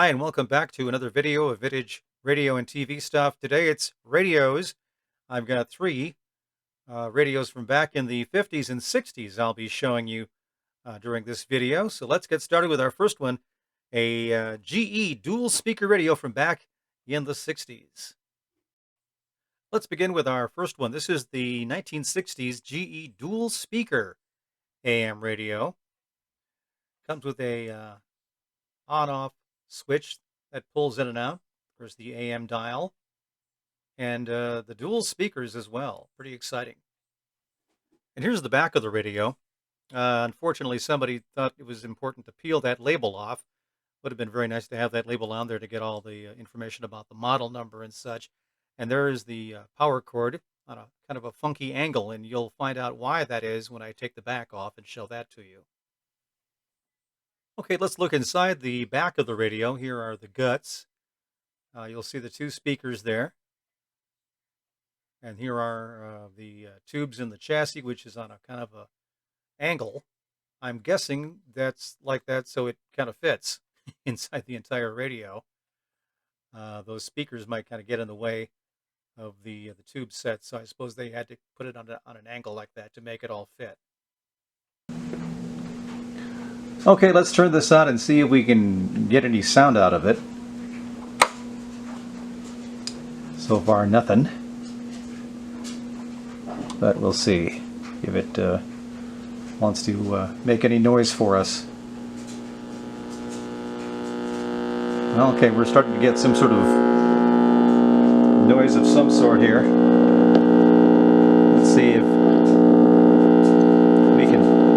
Hi, and welcome back to another video of vintage radio and TV stuff. Today it's radios. I've got three radios from back in the 50s and 60s I'll be showing you during this video. So let's get started with our first one, a GE dual speaker radio from back in the 60s. Let's begin with our first one. This is the 1960s GE dual speaker AM radio. Comes with a on-off switch that pulls in and out. There's the AM dial and the dual speakers as well. Pretty exciting. And here's the back of the radio. Unfortunately, somebody thought it was important to peel that label off. Would have been very nice to have that label on there to get all the information about the model number and such. And there is the power cord on a kind of a funky angle, and you'll find out why that is when I take the back off and show that to you. Okay, let's look inside the back of the radio. Here are the guts. You'll see the two speakers there. And here are the tubes in the chassis, which is on a kind of a angle. I'm guessing that's like that so it kind of fits inside the entire radio. Those speakers might kind of get in the way of the tube set, so I suppose they had to put it on an angle like that to make it all fit. Okay, let's turn this on and see if we can get any sound out of it. So far, nothing. But we'll see if it wants to make any noise for us. Okay, we're starting to get some sort of noise of some sort here. Let's see if we can...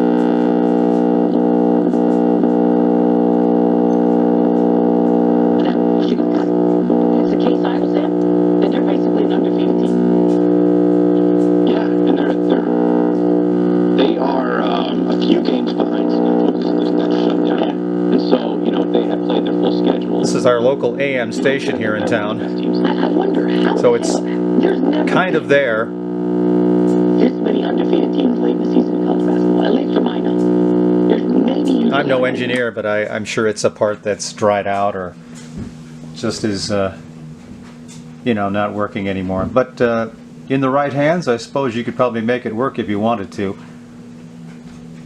This is our local AM station here in town. So it's kind of there. I'm no engineer, but I'm sure it's a part that's dried out or just is, not working anymore. But in the right hands, I suppose you could probably make it work if you wanted to.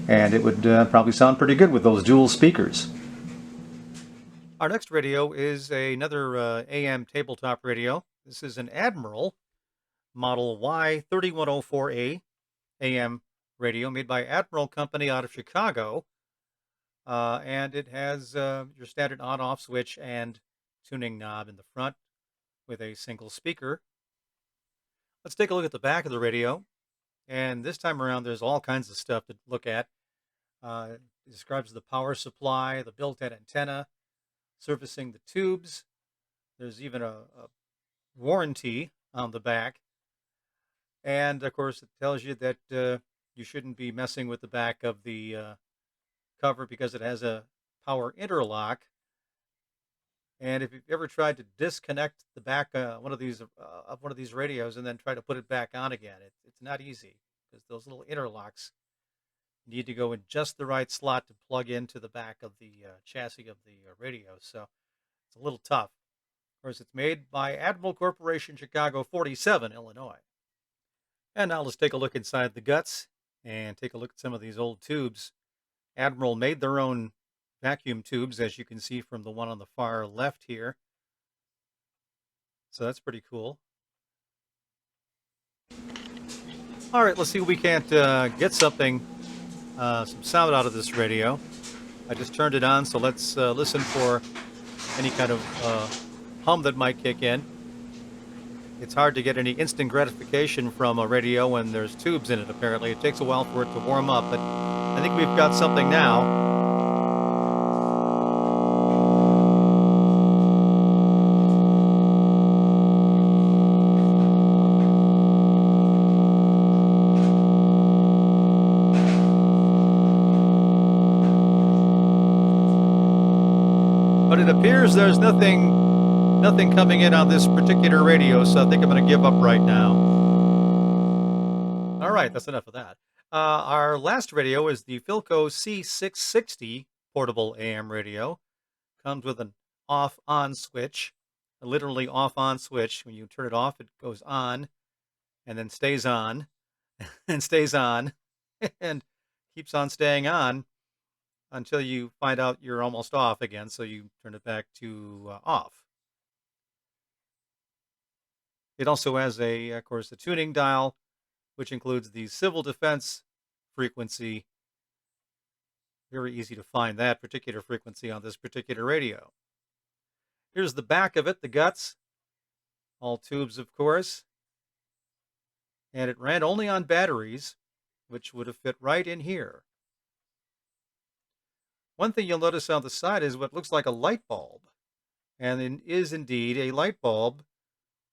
And it would probably sound pretty good with those dual speakers. Our next radio is another AM tabletop radio. This is an Admiral Model Y3104A AM radio made by Admiral Company out of Chicago. And it has your standard on-off switch and tuning knob in the front with a single speaker. Let's take a look at the back of the radio. And this time around, there's all kinds of stuff to look at. It describes the power supply, the built-in antenna, servicing the tubes. There's even a warranty on the back. And of course, it tells you that you shouldn't be messing with the back of the cover because it has a power interlock. And if you've ever tried to disconnect the back of one of these radios and then try to put it back on again, it's not easy because those little interlocks need to go in just the right slot to plug into the back of the chassis of the radio. So it's a little tough. Of course, it's made by Admiral Corporation, Chicago 47, Illinois. And now let's take a look inside the guts and take a look at some of these old tubes. Admiral made their own vacuum tubes, as you can see from the one on the far left here. So that's pretty cool. All right, let's see if we can't get some sound out of this radio. I just turned it on, so let's listen for any kind of hum that might kick in. It's hard to get any instant gratification from a radio when there's tubes in it, apparently. It takes a while for it to warm up, but I think we've got something now. But it appears there's nothing coming in on this particular radio, so I think I'm going to give up right now. All right, that's enough of that. Our last radio is the Philco C660 portable AM radio. Comes with an off-on switch, a literally off-on switch. When you turn it off, it goes on and then stays on and stays on and keeps on staying on until you find out you're almost off again, so you turn it back to off. It also has of course, a tuning dial, which includes the civil defense frequency. Very easy to find that particular frequency on this particular radio. Here's the back of it, the guts, all tubes, of course. And it ran only on batteries, which would have fit right in here. One thing you'll notice on the side is what looks like a light bulb. And it is indeed a light bulb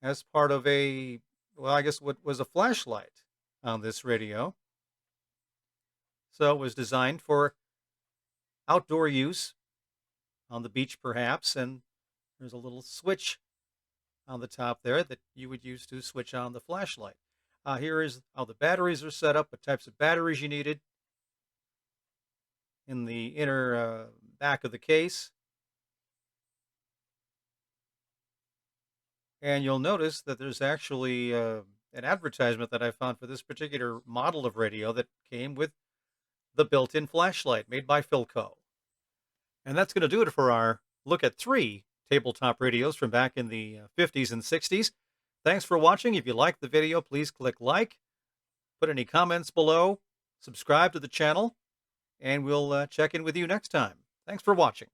as part of I guess what was a flashlight on this radio. So it was designed for outdoor use on the beach, perhaps, and there's a little switch on the top there that you would use to switch on the flashlight. Here is how the batteries are set up, what types of batteries you needed in the inner back of the case. And you'll notice that there's actually an advertisement that I found for this particular model of radio that came with the built-in flashlight made by Philco. And that's going to do it for our look at 3 tabletop radios from back in the 50s and 60s. Thanks for watching. If you liked the video, please click like, put any comments below, subscribe to the channel, and we'll check in with you next time. Thanks for watching.